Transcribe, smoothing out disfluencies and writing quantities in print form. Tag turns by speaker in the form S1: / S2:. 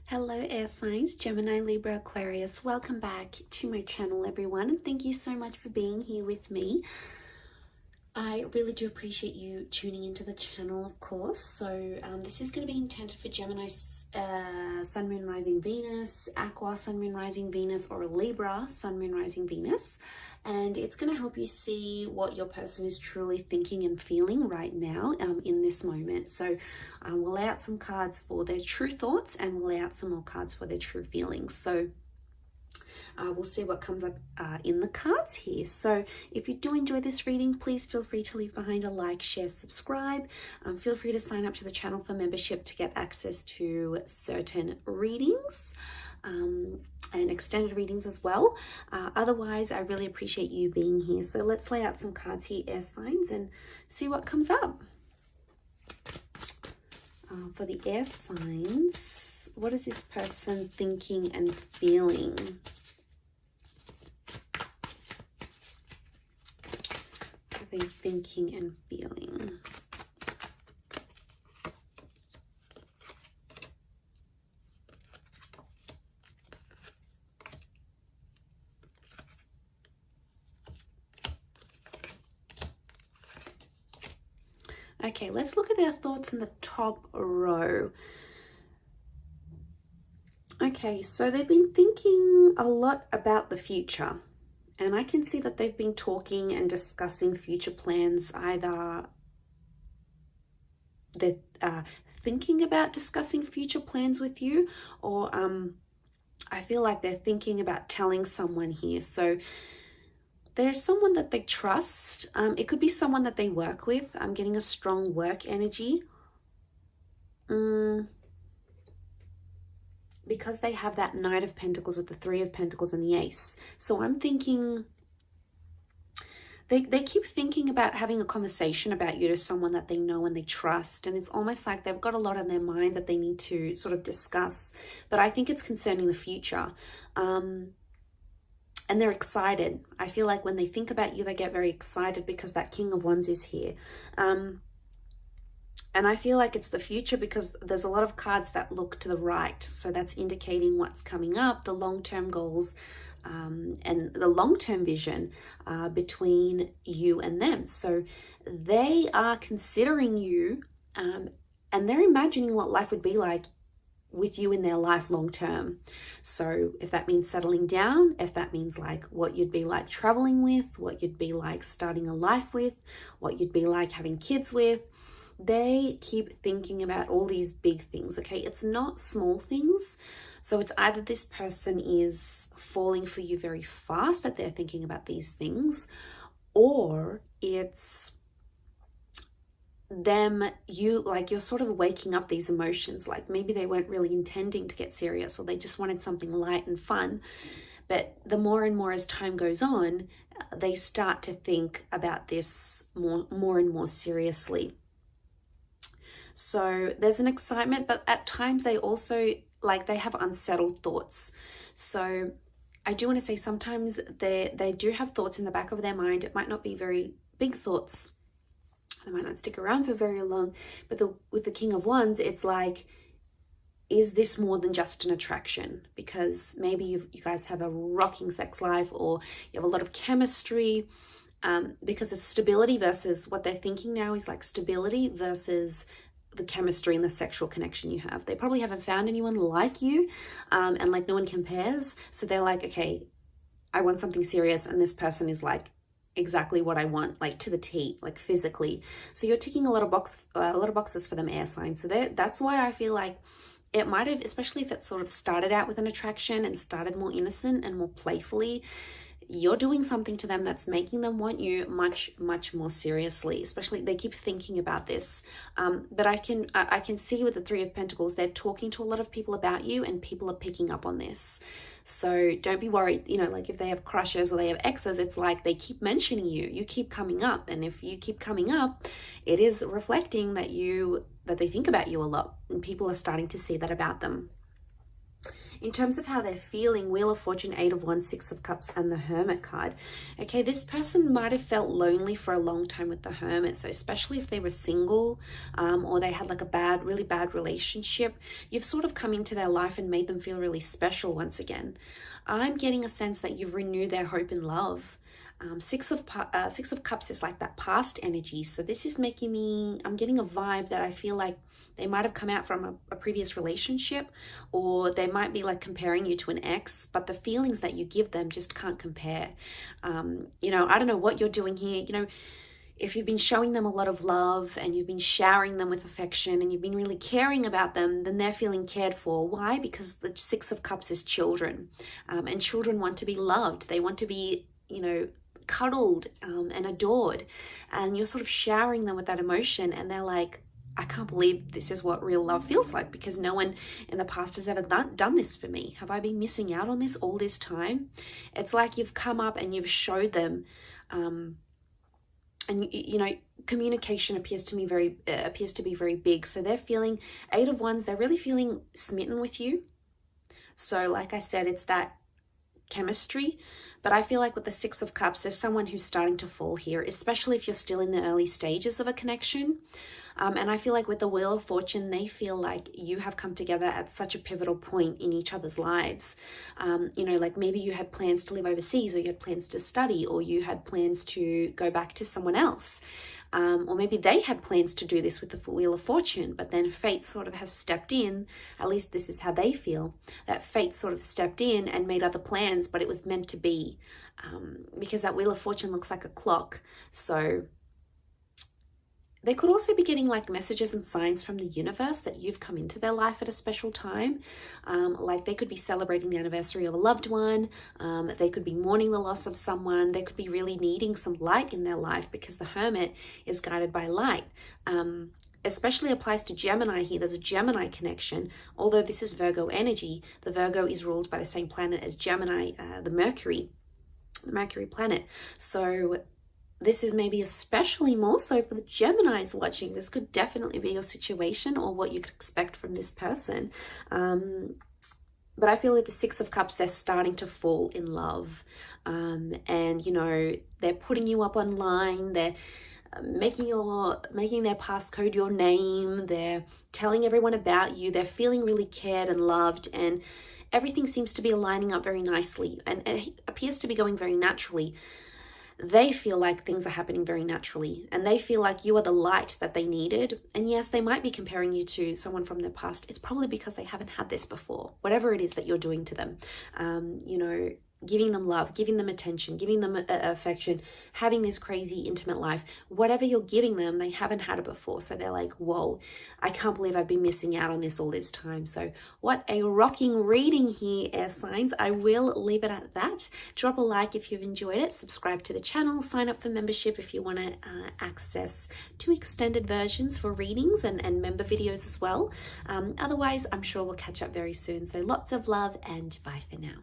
S1: Hello air signs, Gemini, Libra, Aquarius. Welcome back to my channel, everyone, and thank you so much for being here with me. I really do appreciate you tuning into the channel, of course. So this is going to be intended for Gemini, Sun, Moon, Rising, Venus, Aqua, Sun, Moon, Rising, Venus, or Libra, Sun, Moon, Rising, Venus. And it's going to help you see what your person is truly thinking and feeling right now in this moment. So we'll lay out some cards for their true thoughts, and we'll lay out some more cards for their true feelings. So we'll see what comes up in the cards here. So if you do enjoy this reading, please feel free to leave behind a like, share, subscribe. Feel free to sign up to the channel for membership to get access to certain readings and extended readings as well. Otherwise, I really appreciate you being here. So let's lay out some cards here, air signs, and see what comes up. For the air signs, what is this person thinking and feeling? What are they thinking and feeling? Okay, let's look at their thoughts in the top row. Okay, so they've been thinking a lot about the future, and I can see that they've been talking and discussing future plans. Either they're thinking about discussing future plans with you, or I feel like they're thinking about telling someone here. So there's someone that they trust. It could be someone that they work with. I'm getting a strong work energy. Because they have that Knight of Pentacles with the Three of Pentacles and the Ace. So I'm thinking they keep thinking about having a conversation about you to someone that they know and they trust. And it's almost like they've got a lot on their mind that they need to sort of discuss. But I think it's concerning the future. And they're excited. I feel like when they think about you, they get very excited because that King of Wands is here. And I feel like it's the future because there's a lot of cards that look to the right. So that's indicating what's coming up, the long-term goals, and the long-term vision between you and them. So they are considering you and they're imagining what life would be like with you in their life long term. So if that means settling down, if that means like what you'd be like traveling with, what you'd be like starting a life with, what you'd be like having kids with, they keep thinking about all these big things. Okay, it's not small things. So it's either this person is falling for you very fast that they're thinking about these things, or it's them, you're sort of waking up these emotions. Like maybe they weren't really intending to get serious, or they just wanted something light and fun. But the more and more as time goes on, they start to think about this more and more seriously. So there's an excitement, but at times they also they have unsettled thoughts. So I do want to say sometimes they do have thoughts in the back of their mind. It might not be very big thoughts. They might not stick around for very long, but with the King of Wands, it's like, is this more than just an attraction? Because maybe you guys have a rocking sex life, or you have a lot of chemistry, because it's stability versus what they're thinking now is like stability versus the chemistry and the sexual connection you have. They probably haven't found anyone like you, and like no one compares. So they're like, okay, I want something serious, and this person is like exactly what I want, like to the T, like physically. So you're ticking a lot of boxes for them, air signs. So that's why I feel like it might have, especially if it sort of started out with an attraction and started more innocent and more playfully, you're doing something to them that's making them want you much, much more seriously. Especially they keep thinking about this. But I can see with the Three of Pentacles, they're talking to a lot of people about you, and people are picking up on this. So don't be worried, like if they have crushes or they have exes, it's like they keep mentioning you. You keep coming up. And if you keep coming up, it is reflecting that they think about you a lot, and people are starting to see that about them. in terms of how they're feeling, Wheel of Fortune, 8 of Wands, 6 of Cups, and the Hermit card. Okay, this person might have felt lonely for a long time with the Hermit. So especially if they were single, or they had like a really bad relationship, you've sort of come into their life and made them feel really special once again. I'm getting a sense that you've renewed their hope in love. Six of Cups is like that past energy. So this is making me, I'm getting a vibe that I feel like they might have come out from a previous relationship, or they might be like comparing you to an ex, but the feelings that you give them just can't compare. You know, I don't know what you're doing here. You know, if you've been showing them a lot of love and you've been showering them with affection and you've been really caring about them, then they're feeling cared for. Why? Because the 6 of Cups is children, and children want to be loved. They want to be, you know, cuddled and adored, and you're sort of showering them with that emotion, and they're like, I can't believe this is what real love feels like, because no one in the past has ever done this for me. Have I been missing out on this all this time? It's like you've come up and you've showed them, and you know, communication appears to be very big. So they're feeling, 8 of Wands, they're really feeling smitten with you. So like I said, it's that chemistry. But I feel like with the 6 of Cups, there's someone who's starting to fall here, especially if you're still in the early stages of a connection. And I feel like with the Wheel of Fortune, they feel like you have come together at such a pivotal point in each other's lives. You know, like maybe you had plans to live overseas, or you had plans to study, or you had plans to go back to someone else. Or maybe they had plans to do this with the Wheel of Fortune, but then fate sort of has stepped in. At least this is how they feel, that fate sort of stepped in and made other plans, but it was meant to be, because that Wheel of Fortune looks like a clock. So they could also be getting like messages and signs from the universe that you've come into their life at a special time. Like they could be celebrating the anniversary of a loved one. They could be mourning the loss of someone. They could be really needing some light in their life, because the Hermit is guided by light. Especially applies to Gemini here. There's a Gemini connection. Although this is Virgo energy, the Virgo is ruled by the same planet as Gemini, the Mercury planet. So this is maybe especially more so for the Geminis watching. This could definitely be your situation, or what you could expect from this person. But I feel with the 6 of Cups, they're starting to fall in love. And, you know, they're putting you up online. They're making their passcode your name. They're telling everyone about you. They're feeling really cared and loved. And everything seems to be aligning up very nicely. And it appears to be going very naturally. They feel like things are happening very naturally, and they feel like you are the light that they needed. And yes, they might be comparing you to someone from their past. It's probably because they haven't had this before, whatever it is that you're doing to them. You know, giving them love, giving them attention, giving them affection, having this crazy intimate life, whatever you're giving them, they haven't had it before. So they're like, whoa, I can't believe I've been missing out on this all this time. So what a rocking reading here, air signs. I will leave it at that. Drop a like if you've enjoyed it. Subscribe to the channel. Sign up for membership if you want to access 2 extended versions for readings and member videos as well. Otherwise, I'm sure we'll catch up very soon. So lots of love, and bye for now.